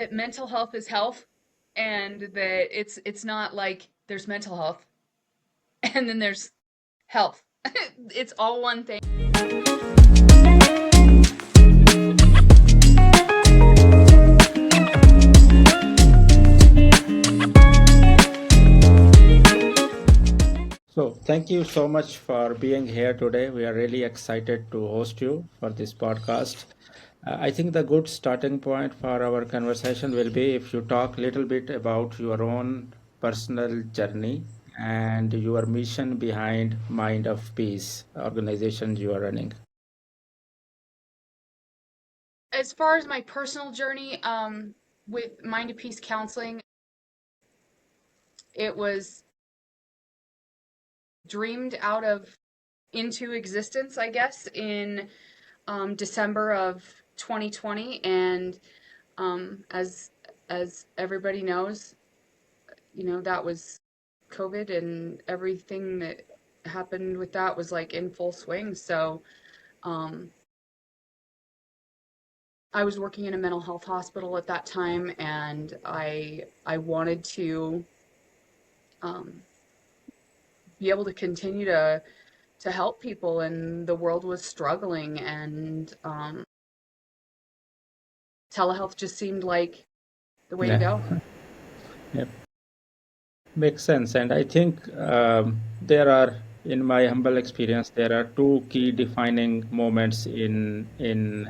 that mental health is health, and that it's not like there's mental health and then there's health. It's all one thing. So, thank you so much for being here today. We are really excited to host you for this podcast. I think the good starting point for our conversation will be if you talk a little bit about your own personal journey and your mission behind Mind of Peace organization you are running. As far as my personal journey with Mind of Peace counseling, it was dreamed out of into existence, I guess, in December of 2020, and as everybody knows, that was COVID, and everything that happened with that was like in full swing. So um, I was working in a mental health hospital at that time, and I wanted to um, be able to continue to help people, and the world was struggling, and telehealth just seemed like the way to Yeah, go. yeah, makes sense. And I think there are, in my humble experience, there are two key defining moments in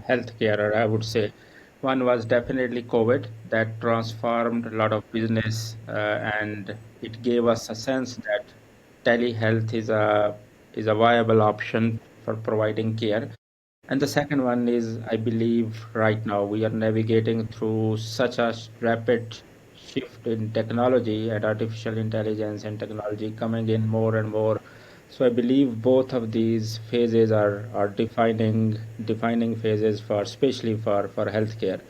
healthcare, or I would say. One was definitely COVID that transformed a lot of business, and it gave us a sense that telehealth is a viable option for providing care. And the second one is, I believe right now we are navigating through such a rapid shift in technology and artificial intelligence and technology coming in more and more. So I believe both of these phases are defining phases for especially for healthcare.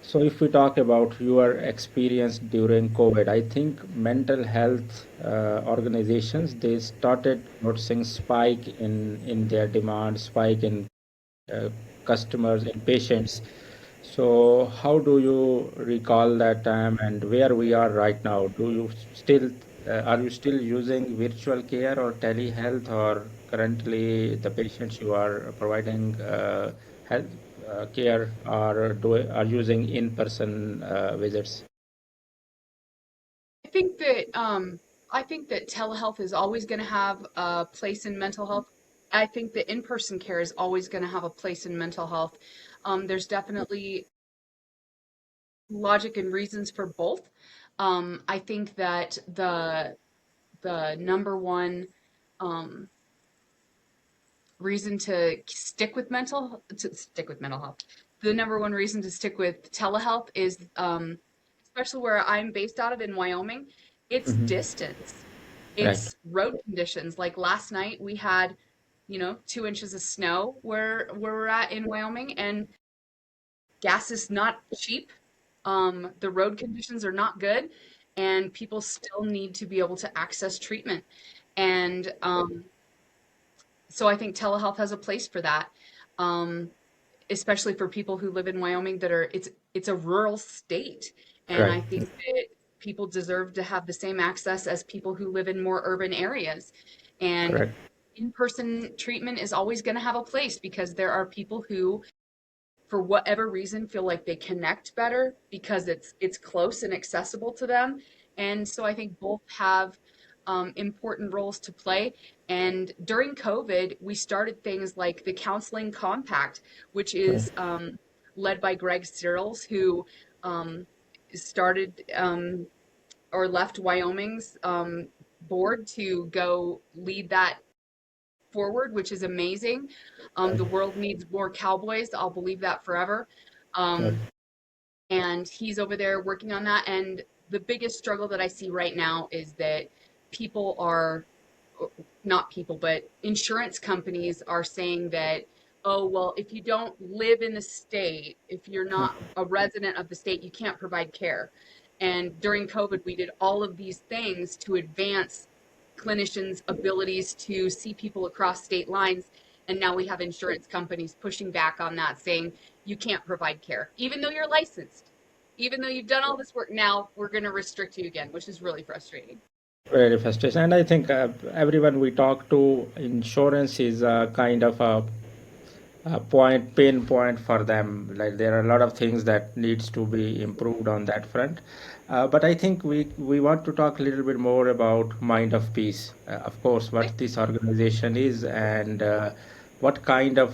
So if we talk about your experience during COVID, I think mental health organizations they started noticing spike in their demand, spike in uh, customers and patients. So, how do you recall that time and where we are right now? Do you still are you still using virtual care or telehealth, or currently the patients you are providing health care are using in-person visits? I think that telehealth is always going to have a place in mental health. I think that in-person care is always going to have a place in mental health. There's definitely logic and reasons for both. I think that the number one um, reason to stick with mental health, the number one reason to stick with telehealth is, especially where I'm based out of in Wyoming, it's Hmm. distance. Right. It's road conditions. Like last night, we had, 2 inches of snow where we're at in Wyoming, and gas is not cheap. The road conditions are not good, and people still need to be able to access treatment. And so I think telehealth has a place for that, um, especially for people who live in Wyoming that are it's a rural state, and Right. I think that people deserve to have the same access as people who live in more urban areas. And Correct. in-person treatment is always going to have a place because there are people who, for whatever reason, feel like they connect better because it's close and accessible to them. And so I think both have important roles to play. And during COVID, we started things like the Counseling Compact, which is Correct. led by Greg Searles, who um, started or left Wyoming's board to go lead that forward, which is amazing. Right. The world needs more cowboys. I'll believe that forever. Um, Right. and he's over there working on that. And the biggest struggle that I see right now is that people are not people, but insurance companies are saying that, oh, well, if you don't live in the state, if you're not a resident of the state, you can't provide care. And during COVID, we did all of these things to advance clinicians' abilities to see people across state lines. And now we have insurance companies pushing back on that, saying you can't provide care, even though you're licensed. even though you've done all this work, now we're going to restrict you again, which is really frustrating. Very frustration. And I think everyone we talk to, insurance is a kind of a pain point for them. Like there are a lot of things that needs to be improved on that front. But I think we want to talk a little bit more about Mind of Peace. Of course, Okay. what this organization is and what kind of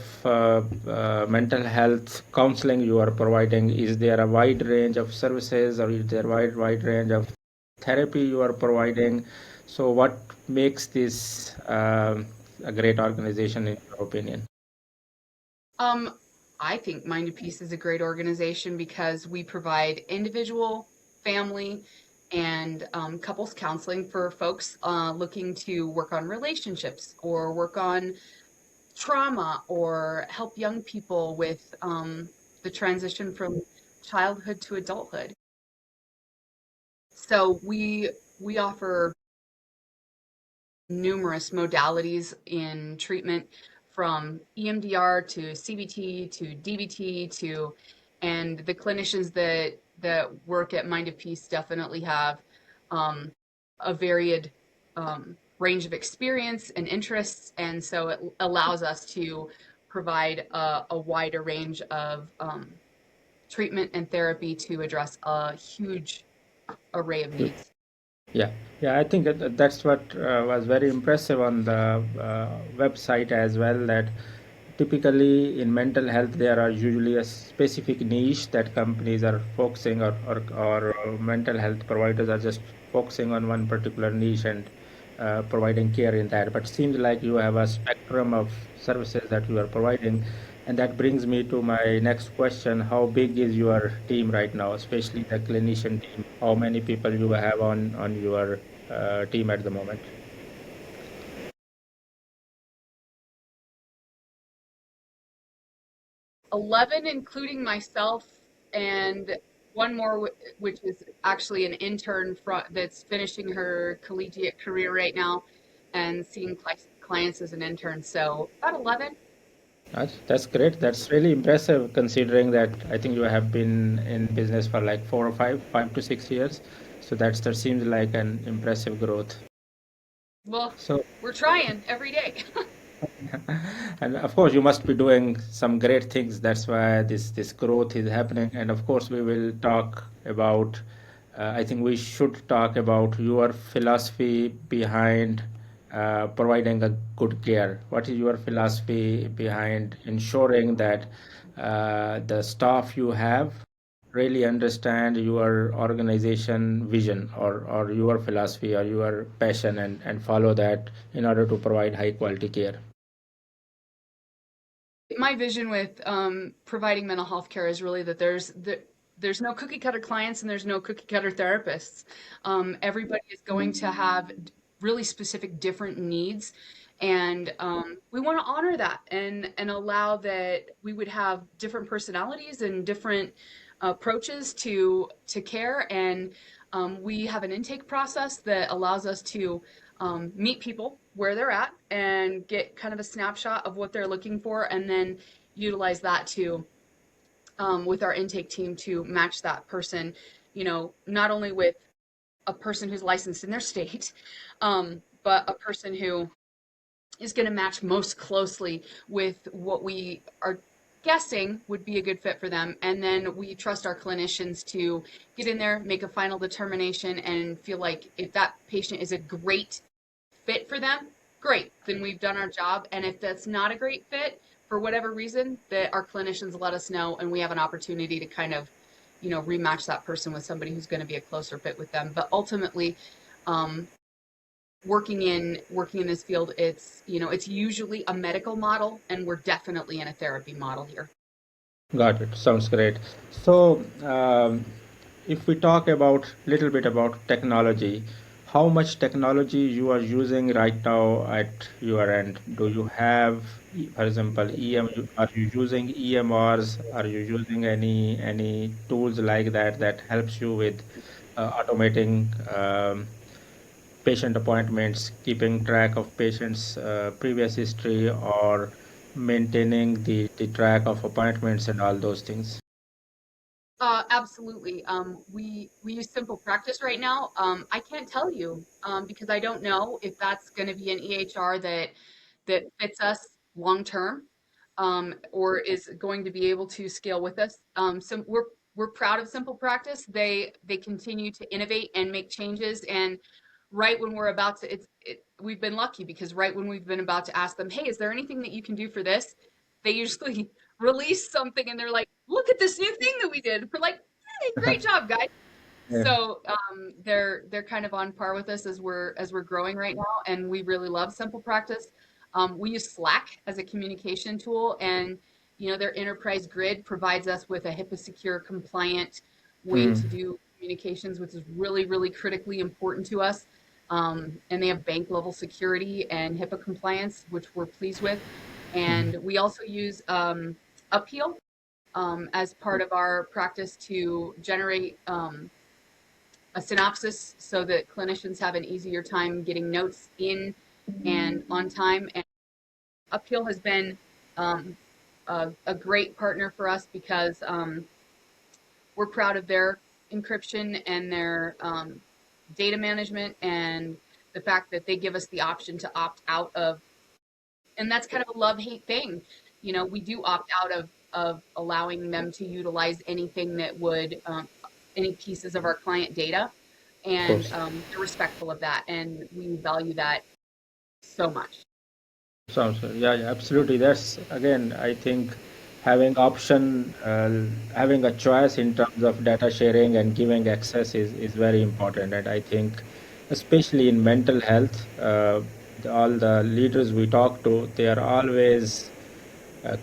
mental health counseling you are providing. Is there a wide range of services, or is there a wide range of therapy you are providing? So, what makes this a great organization in your opinion? Um, I think Mind of Peace is a great organization because we provide individual, family, and couples counseling for folks looking to work on relationships or work on trauma or help young people with the transition from childhood to adulthood. So we offer numerous modalities in treatment from EMDR to CBT to DBT to, and the clinicians that work at Mind of Peace definitely have a varied range of experience and interests, and so it allows us to provide a wider range of treatment and therapy to address a huge array of needs. Yeah, yeah, I think that's what was very impressive on the website as well. That typically in mental health, there are usually a specific niche that companies are focusing, or mental health providers are just focusing on one particular niche and providing care in that. But seems like you have a spectrum of services that you are providing. And that brings me to my next question. How big is your team right now, especially the clinician team? How many people you have on your team at the moment? 11, including myself, and one more, which is actually an intern that's finishing her collegiate career right now and seeing clients as an intern. So about 11. That's great. That's really impressive considering that I think you have been in business for like 5 to 6 years. So that seems like an impressive growth. Well, So we're trying every day. and of course, you must be doing some great things. That's why this growth is happening. And of course, we will talk about. I think we should talk about your philosophy behind providing a good care. What is your philosophy behind ensuring that the staff you have really understand your organization vision, or your philosophy or your passion, and follow that in order to provide high quality care? My vision with providing mental health care is really that there's no cookie cutter clients and there's no cookie cutter therapists. Everybody is going to have really specific different needs, and we want to honor that and allow that we would have different personalities and different approaches to care. And we have an intake process that allows us to meet people where they're at and get kind of a snapshot of what they're looking for, and then utilize that to with our intake team to match that person, not only with a person who's licensed in their state, but a person who is going to match most closely with what we are guessing would be a good fit for them. And then we trust our clinicians to get in there, make a final determination, and feel like if that patient is a great fit for them, great, then we've done our job. And if that's not a great fit for whatever reason, that our clinicians let us know, and we have an opportunity to kind of, rematch that person with somebody who's going to be a closer fit with them. But ultimately, um, working in this field, it's usually a medical model, and we're definitely in a therapy model here. Got it. Sounds great. So, if we talk about little bit about technology, how much technology you are using right now at your end? Do you have, for example, are you using EMRs? Are you using any tools like that that helps you with automating patient appointments, keeping track of patients' previous history, or maintaining the track of appointments and all those things? Absolutely. We use Simple Practice right now. I can't tell you because I don't know if that's going to be an EHR that fits us long term, or is going to be able to scale with us. So we're proud of Simple Practice. They continue to innovate and make changes. And right when we're about to, we've been lucky because right when we've been about to ask them, hey, is there anything that you can do for this? They usually release something and they're like, look at this new thing that we did. We're like, hey, great job, guys. Yeah. So they're kind of on par with us as we're growing right now, and we really love Simple Practice. We use Slack as a communication tool, and their enterprise grid provides us with a HIPAA secure, compliant way Hmm. to do communications, which is really, really critically important to us. And they have bank level security and HIPAA compliance, which we're pleased with. And we also use Upheal as part of our practice to generate a synopsis so that clinicians have an easier time getting notes in and on time. And Uphill has been a great partner for us because we're proud of their encryption and their data management and the fact that they give us the option to opt out of, and that's kind of a love-hate thing. We do opt out of allowing them to utilize anything that would any pieces of our client data, Of and course. they're respectful of that, and we value that so much. Sounds good. Yeah, yeah, absolutely. That's again, I think having a choice in terms of data sharing and giving access is very important. And I think, especially in mental health, all the leaders we talk to, they are always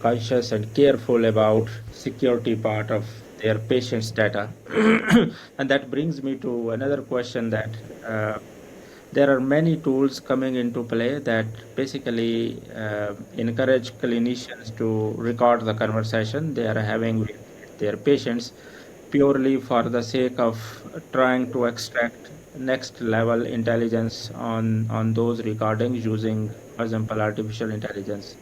conscious and careful about security part of their patients' data. And that brings me to another question that uh, there are many tools coming into play that basically encourage clinicians to record the conversation they are having with their patients purely for the sake of trying to extract next level intelligence on those recordings using, for example, artificial intelligence,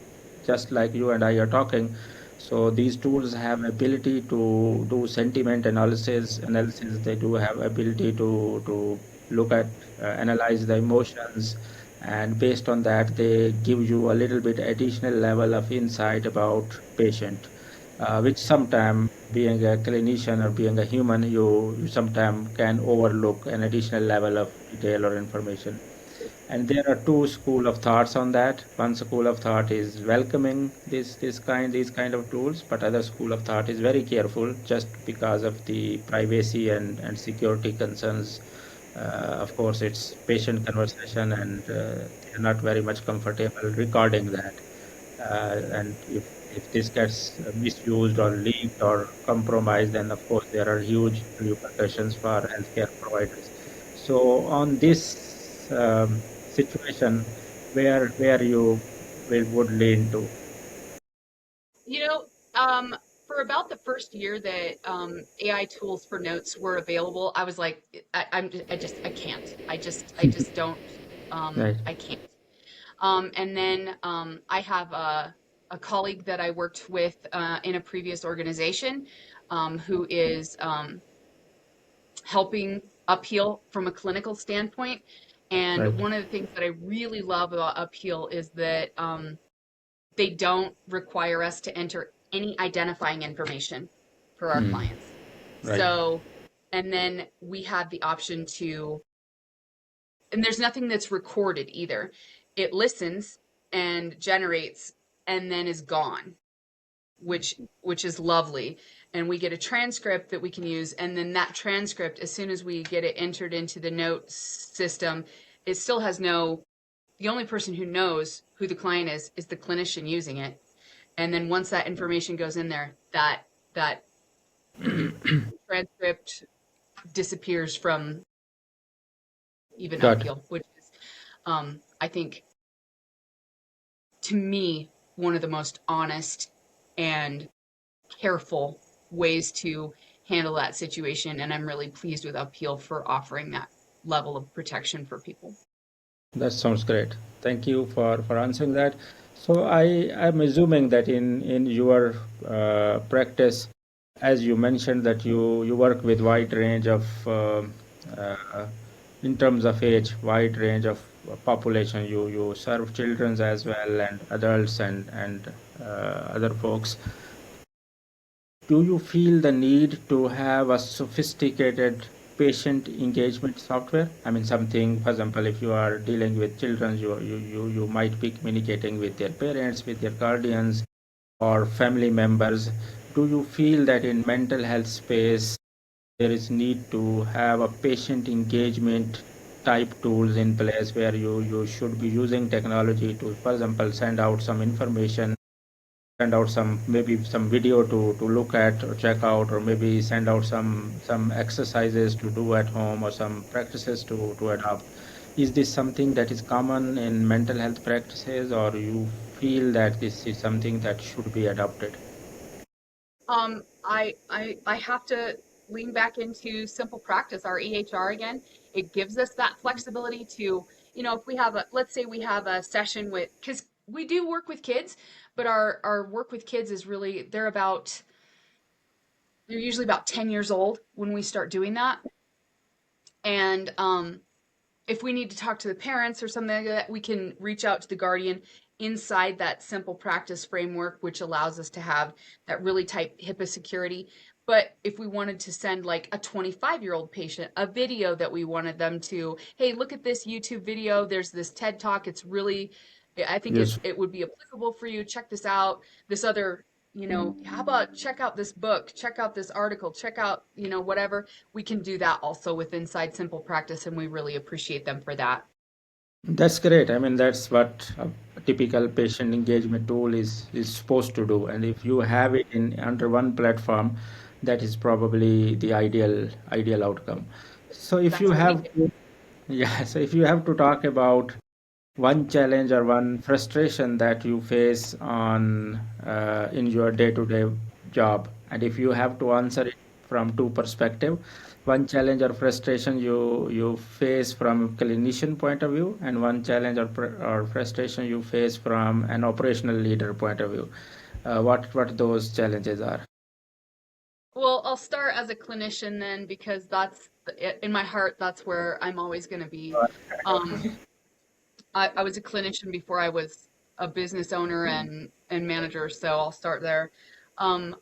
just like you and I are talking. So these tools have ability to do sentiment analysis. They do have ability to look at, analyze the emotions, and based on that, they give you a little bit additional level of insight about patient, which sometime being a clinician or being a human, you sometime can overlook an additional level of detail or information. And there are two school of thoughts on that. One school of thought is welcoming these kind of tools, but other school of thought is very careful just because of the privacy and security concerns. Of course, it's patient conversation, and they're not very much comfortable recording that. And if this gets misused or leaked or compromised, then of course there are huge repercussions for healthcare providers. So on this situation, where you would lean to? You know, um, for about the first year that AI tools for notes were available, I was like, I can't. I just don't. Right, I can't. And then I have a colleague that I worked with in a previous organization who is helping Upheal from a clinical standpoint. And right. one of the things that I really love about Upheal is that they don't require us to enter any identifying information for our Hmm. clients. Right. So, and then we have the option to, and there's nothing that's recorded either. It listens and generates and then is gone, which is lovely. And we get a transcript that we can use, and then that transcript, as soon as we get it entered into the note system, it still has no, the only person who knows who the client is the clinician using it. And then once that information goes in there, that transcript disappears from even Got Upheal, which is, I think, to me, one of the most honest and careful ways to handle that situation. And I'm really pleased with Upheal for offering that level of protection for people. That sounds great. Thank you for answering that. So I'm assuming that in your practice, as you mentioned that you work with wide range of uh, in terms of age, wide range of population. You serve children as well and adults and other folks. Do you feel the need to have a sophisticated patient engagement software? I mean, something, for example, if you are dealing with children, you might be communicating with their parents, with their guardians, or family members. Do you feel that in mental health space there is need to have a patient engagement type tools in place where you should be using technology to, for example, send out some information, send out some maybe some video to look at or check out, or maybe send out some exercises to do at home or some practices to adopt? Is this something that is common in mental health practices, or you feel that this is something that should be adopted? I have to lean back into simple practice, our EHR again. It gives us that flexibility to, if we have let's say we have a session with, because we do work with kids, but our work with kids is really, they're usually about 10 years old when we start doing that. And if we need to talk to the parents or something like that, we can reach out to the guardian inside that simple practice framework, which allows us to have that really tight HIPAA security. But if we wanted to send like a 25-year-old patient a video that we wanted them to, hey, look at this YouTube video. There's this TED Talk. It's really, I think Yes. it would be applicable for you. Check this out. This other, how about check out this book, check out this article, check out, whatever. We can do that also with Inside Simple Practice, and we really appreciate them for that. That's great. I mean, that's what a typical patient engagement tool is supposed to do. And if you have it in under one platform, that is probably the ideal outcome. So if you That's what we have do. to, yeah, so if you have to talk about one challenge or one frustration that you face on in your day-to-day job, and if you have to answer it from two perspective, one challenge or frustration you face from a clinician point of view, and one challenge or frustration you face from an operational leader point of view, what those challenges are? Well, I'll start as a clinician then, because that's in my heart, that's where I'm always going to be. Um, I was a clinician before I was a business owner and manager, so I'll start there. Um,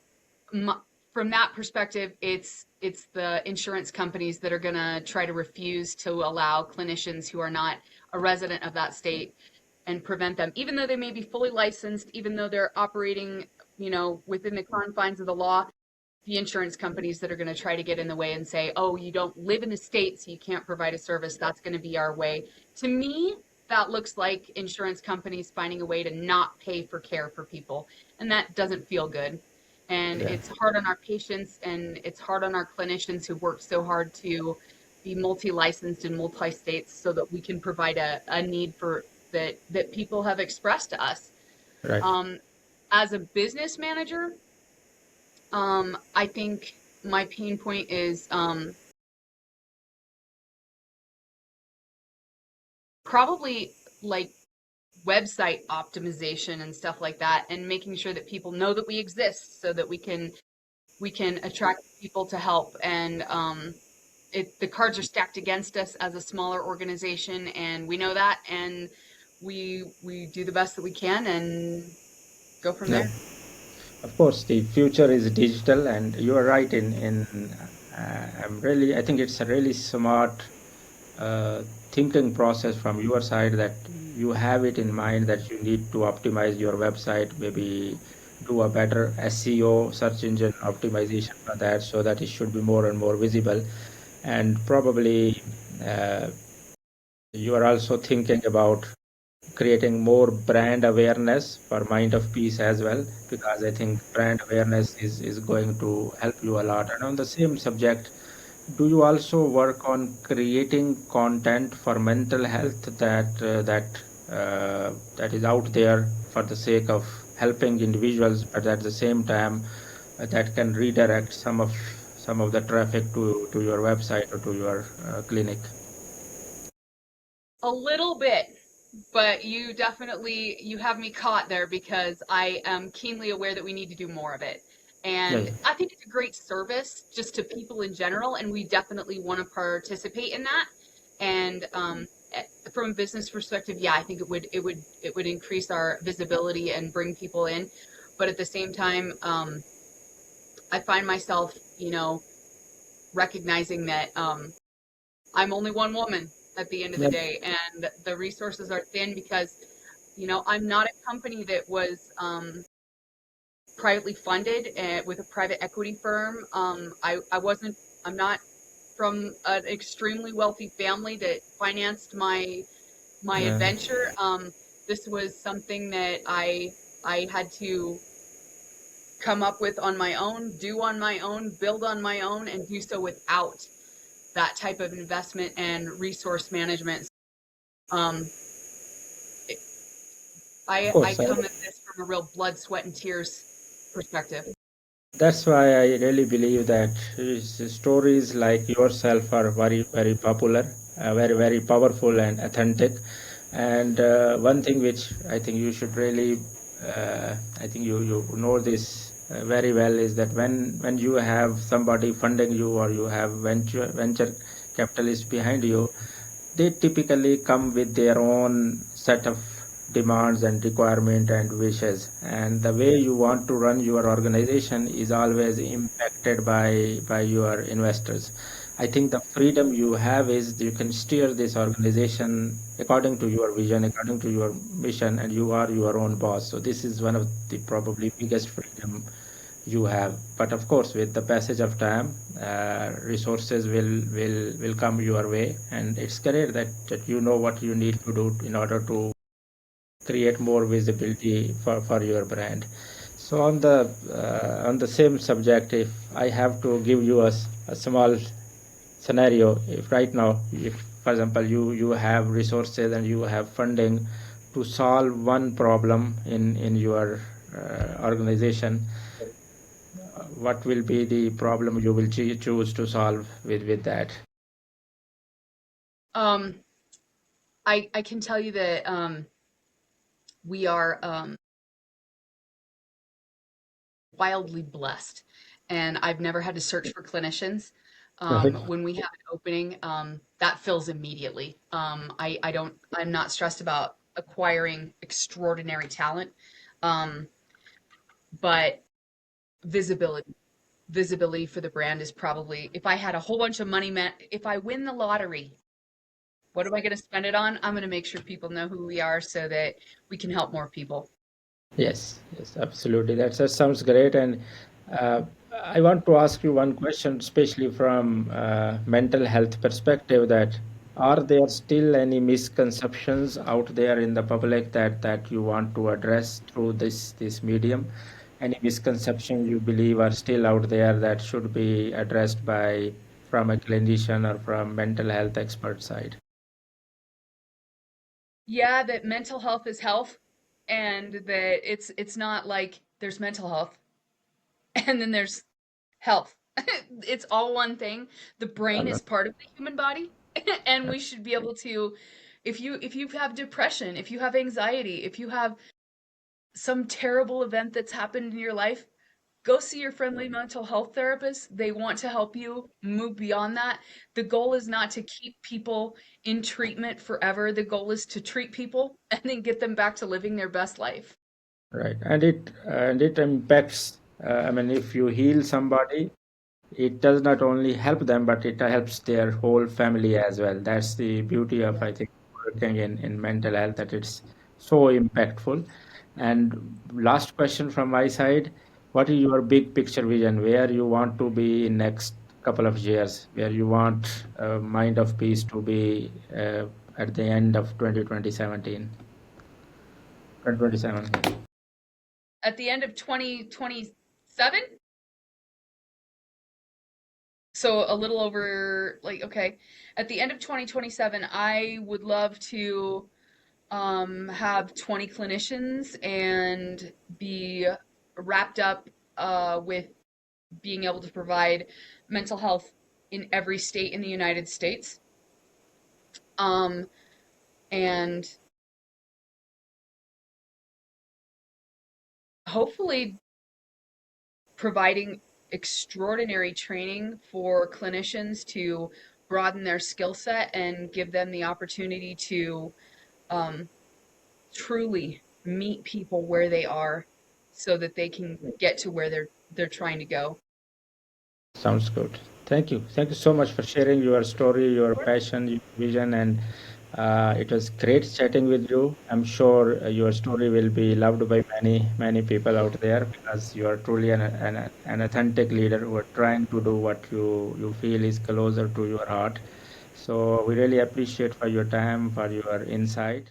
my, from that perspective, it's the insurance companies that are going to try to refuse to allow clinicians who are not a resident of that state and prevent them, even though they may be fully licensed, even though they're operating, within the confines of the law. The insurance companies that are going to try to get in the way and say, oh, you don't live in the state, so you can't provide a service. That's going to be our way. To me, that looks like insurance companies finding a way to not pay for care for people. And that doesn't feel good. And Yeah. it's hard on our patients, and it's hard on our clinicians who work so hard to be multi-licensed in multi-states so that we can provide a need for that people have expressed to us. Right. Um, as a business manager, I think my pain point is probably like website optimization and stuff like that, and making sure that people know that we exist so that we can attract people to help. And the cards are stacked against us as a smaller organization, and we know that, and we do the best that we can and go from Yeah. there. Of course, the future is digital, and you are right in I think it's a really smart uh, thinking process from your side, that you have it in mind that you need to optimize your website, maybe do a better SEO, search engine optimization for that, so that it should be more and more visible. And probably uh, you are also thinking about creating more brand awareness for Mind of Peace as well, because I think brand awareness is going to help you a lot. And on the same subject, do you also work on creating content for mental health that is out there for the sake of helping individuals, but at the same time that can redirect some of the traffic to your website or to your clinic? A little bit, but you have me caught there, because I am keenly aware that we need to do more of it. And Yes. I think it's a great service just to people in general, and we definitely want to participate in that. And from a business perspective, yeah, I think it would increase our visibility and bring people in. But at the same time, I find myself, recognizing that I'm only one woman at the end of the Yep. day, and the resources are thin because I'm not a company that was privately funded with a private equity firm. I'm not from an extremely wealthy family that financed my Yeah. adventure. This was something that I had to come up with on my own, do on my own, build on my own, and do so without that type of investment and resource management. Um, Of I course. come at this from a real blood, sweat, and tears perspective. That's why I really believe that stories like yourself are very, very popular, very, very powerful and authentic. And one thing which I think you should really, I think you know this very well is that when you have somebody funding you or you have venture capitalists behind you, they typically come with their own set of demands and requirement and wishes, and the way you want to run your organization is always impacted by your investors. I think the freedom you have is you can steer this organization according to your vision, according to your mission, and you are your own boss. So this is one of the probably biggest freedom you have. But of course, with the passage of time, resources will come your way, and it's great that you know what you need to do in order to create more visibility for your brand. So on the same subject, if I have to give you a small scenario, if right now, if for example you have resources and you have funding to solve one problem in your organization, what will be the problem you will choose to solve with that? Um, I can tell you that we are wildly blessed, and I've never had to search for clinicians. Right. When we have an opening, that fills immediately. I'm not stressed about acquiring extraordinary talent, um, but visibility. Visibility for the brand is probably, if I had a whole bunch of money, if I win the lottery, what am I going to spend it on? I'm going to make sure people know who we are so that we can help more people. Yes, yes, absolutely. That sounds great. And uh, I want to ask you one question, especially from mental health perspective, that are there still any misconceptions out there in the public that you want to address through this medium? Any misconceptions you believe are still out there that should be addressed by from a clinician or from mental health expert side? Yeah, that mental health is health, and that it's not like there's mental health and then there's health. It's all one thing. The brain Uh, is part of the human body, and we should be able to, if you have depression, if you have anxiety, if you have some terrible event that's happened in your life, go see your friendly mental health therapist. They want to help you move beyond that. The goal is not to keep people in treatment forever. The goal is to treat people and then get them back to living their best life. Right, and it impacts. I mean, if you heal somebody, it does not only help them, but it helps their whole family as well. That's the beauty of, Yeah. I think, working in mental health, that it's so impactful. And last question from my side: what is your big picture vision? Where you want to be in next couple of years? Where you want Mind of Peace to be at the end of 2027? At the end of 2027, so a little over, like, okay, at the end of 2027, I would love to have 20 clinicians and be wrapped up with being able to provide mental health in every state in the United States. Um, and hopefully providing extraordinary training for clinicians to broaden their skill set and give them the opportunity to um, truly meet people where they are so that they can get to where they're trying to go. Sounds good. Thank you. Thank you so much for sharing your story, your passion, your vision, and it was great chatting with you. I'm sure your story will be loved by many, many people out there because you are truly an authentic leader who are trying to do what you feel is closer to your heart. So we really appreciate for your time, for your insight.